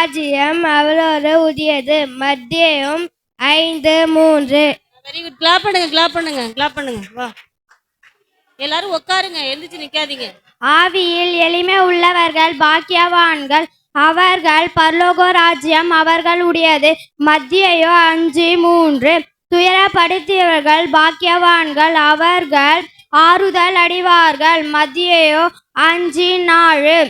ராஜ்யம் அவரோடு உரியது. மத்தேயும் 5:3. Very good. கிளாப் பண்ணுங்க, கிளாப் பண்ணுங்க, கிளாப் பண்ணுங்க. வா, எல்லாரும் உட்காருங்க, எழுந்திரிச்சு நிக்காதீங்க. ஆவியில் எளிமை உள்ளவர்கள் பாக்கியவான்கள், அவர்கள் பரலோக ராஜ்யம் அவர்களுடையது. மத்தேயு 5:3. துயரப்படுத்தியவர்கள் பாக்கியவான்கள், அவர்கள் ஆறுதல் அடைவார்கள். மத்தேயு 5:4.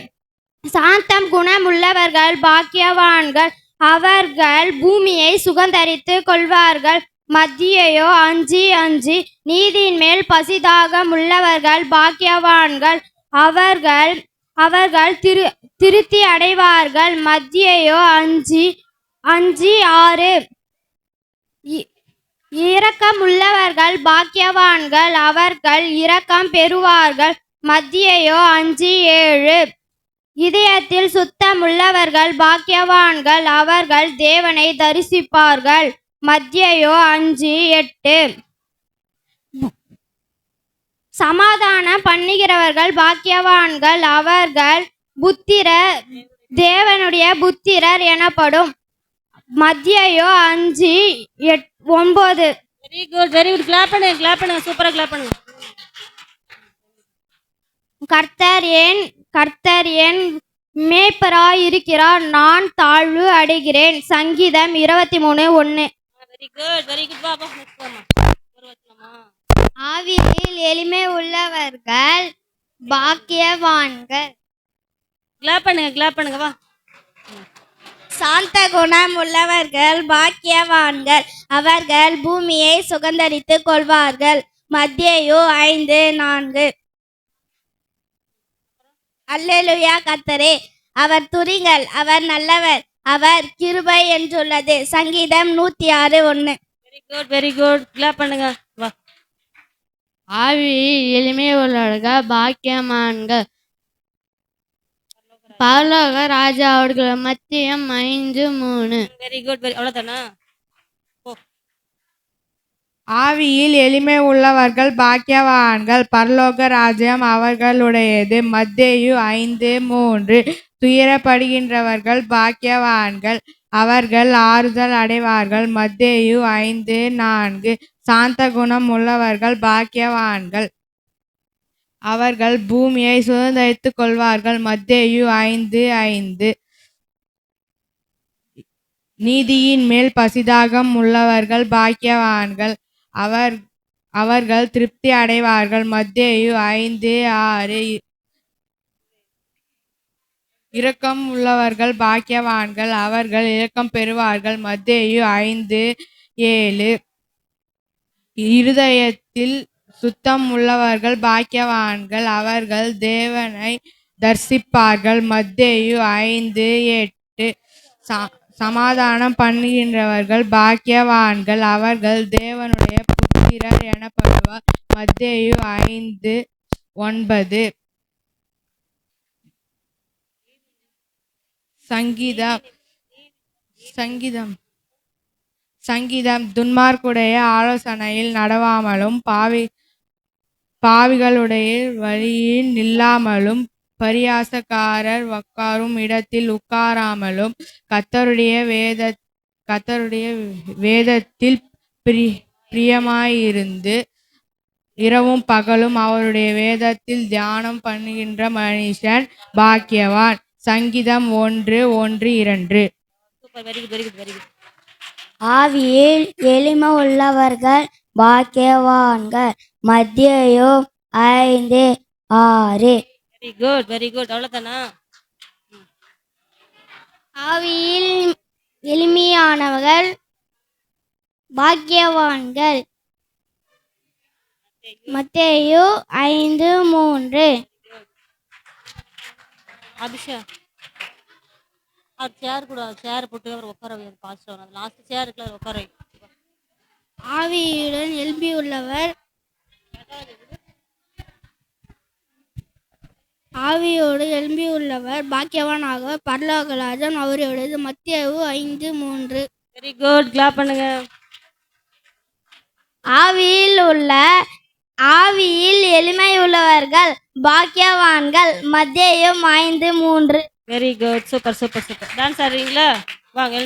சாந்தம் குணம் உள்ளவர்கள் பாக்கியவான்கள், அவர்கள் பூமியை சுகந்தரித்து கொள்வார்கள். மத்தேயு 5:5. நீதியின் மேல் பசிதாகம் உள்ளவர்கள் பாக்கியவான்கள், அவர்கள் அவர்கள் திருப்தி அடைவார்கள். மத்தேயு 5:6. இரக்கம் உள்ளவர்கள் பாக்கியவான்கள், அவர்கள் இரக்கம் பெறுவார்கள். மத்தேயு 5:7. இதயத்தில் சுத்தம் உள்ளவர்கள் பாக்கியவான்கள், அவர்கள் தேவனை தரிசிப்பார்கள். மத்தேயு 5:8. சமாதானம் பண்ணுகிறவர்கள் பாக்கியவான்கள், அவர்கள் தேவனுடைய புத்திரர் எனப்படும். மத்தேயு 5:9. Very good, very good. Clap பண்ணுங்க, கிளாப் பண்ணுங்க, சூப்பரா கிளாப் பண்ணுங்க. கர்த்தர் என் மேய்ப்பராய் இருக்கிறார், நான் தாழ்வு அடைகிறேன். சங்கீதம் 23:1. Very good, very good. வா, நெக்ஸ்ட் வாமா. ஒரு வச்சலாமா? ஆவியில் எளிமை உள்ளவர்கள் பாக்கியவான்கள். கிளாப் பண்ணுங்க, கிளாப் பண்ணுங்க. வா. சாந்த குணம் உள்ளவர்கள் பாக்கியவான்கள், அவர்கள் பூமியை சுகந்தரித்து கொள்வார்கள். மத்தேயு 5:4. அல்லேலூயா. கர்த்தரே அவர் துதிங்கள், அவர் நல்லவர், அவர் கிருபை என்றுள்ளது. சங்கீதம் 106:1. Very good, very good. Clap பண்ணுங்க. வா. ஆவியில் எளிமை உள்ளவர்கள் பாக்கியவான்கள், பரலோக ராஜா அவர்கள். மத்தேயு 5:3. Very good, very. அவ்வளவுதானா? ஆவியில் எளிமை உள்ளவர்கள் பாக்கியவான்கள், பரலோக ராஜ்யம் அவர்களுடையது. மத்தேயு 5:3. துயரப்படுகின்றவர்கள் பாக்கியவான்கள், அவர்கள் ஆறுதல் அடைவார்கள். மத்தேயு 5:4. சாந்த குணம் உள்ளவர்கள் பாக்கியவான்கள், அவர்கள் பூமியை சுதந்தரித்துக் கொள்வார்கள். மத்தேயு 5:5. நீதியின் மேல் பசிதாகம் உள்ளவர்கள் பாக்கியவான்கள், அவர்கள் திருப்தி அடைவார்கள். மத்தேயு 5:6. இரக்கம் உள்ளவர்கள் பாக்கியவான்கள், அவர்கள் இரக்கம் பெறுவார்கள். மத்தேயு 5:7. இருதயத்தில் சுத்தம் உள்ளவர்கள் பாக்கியவான்கள், அவர்கள் தேவனை தரிசிப்பார்கள். மத்தேயு 5:8. சமாதானம் பண்ணுகின்றவர்கள் பாக்கியவான்கள், அவர்கள் தேவனுடைய புத்திரர் எனப்படுவார். மத்தேயு 5:9. சங்கீதம் துன்மார்க்குடைய ஆலோசனையில் நடவாமலும், பாவிகளுடைய வழியில் நில்லாமலும், பரியாசக்காரர் உட்காரும் இடத்தில் உட்காராமலும், கர்த்தருடைய வேதத்தில் பிரியமாயிருந்து இரவும் பகலும் அவருடைய வேதத்தில் தியானம் பண்ணுகின்ற மனுஷன் பாக்கியவான். சங்கீதம் 1:1-2. Super, very good, very good, very good. ஆவியில் எளிமை உள்ளவர்கள் பாக்கியவான்கள். மத்தேயு 5:6. Very good, very good. அவ்வளவுதானா? ஆவியில் எளிமையானவர்கள் பாக்கியவான்கள். மத்தேயு 5:3. அபிஷா சேர் கூட சேர் போட்டு அவர் உட்கார பாஸ்டர் லாஸ்ட் சேர் இருக்குல்ல, அவர் உட்கார. ஆவியுடன் எழும்பியுள்ளவர் ஆவியோடு எழும்பியுள்ளவர் பாக்கியவான் ஆக, பரலோக ராஜ்யம் அவருடையது. மத்தேயு 5:3. Very good. கிளாப் பண்ணுங்க. ஆவியில் எளிமையுள்ளவர்கள் பாக்கியவான்கள். மத்தேயு 5:3. Very good, super super super. Dance ஆடுறீங்களா? வாங்க.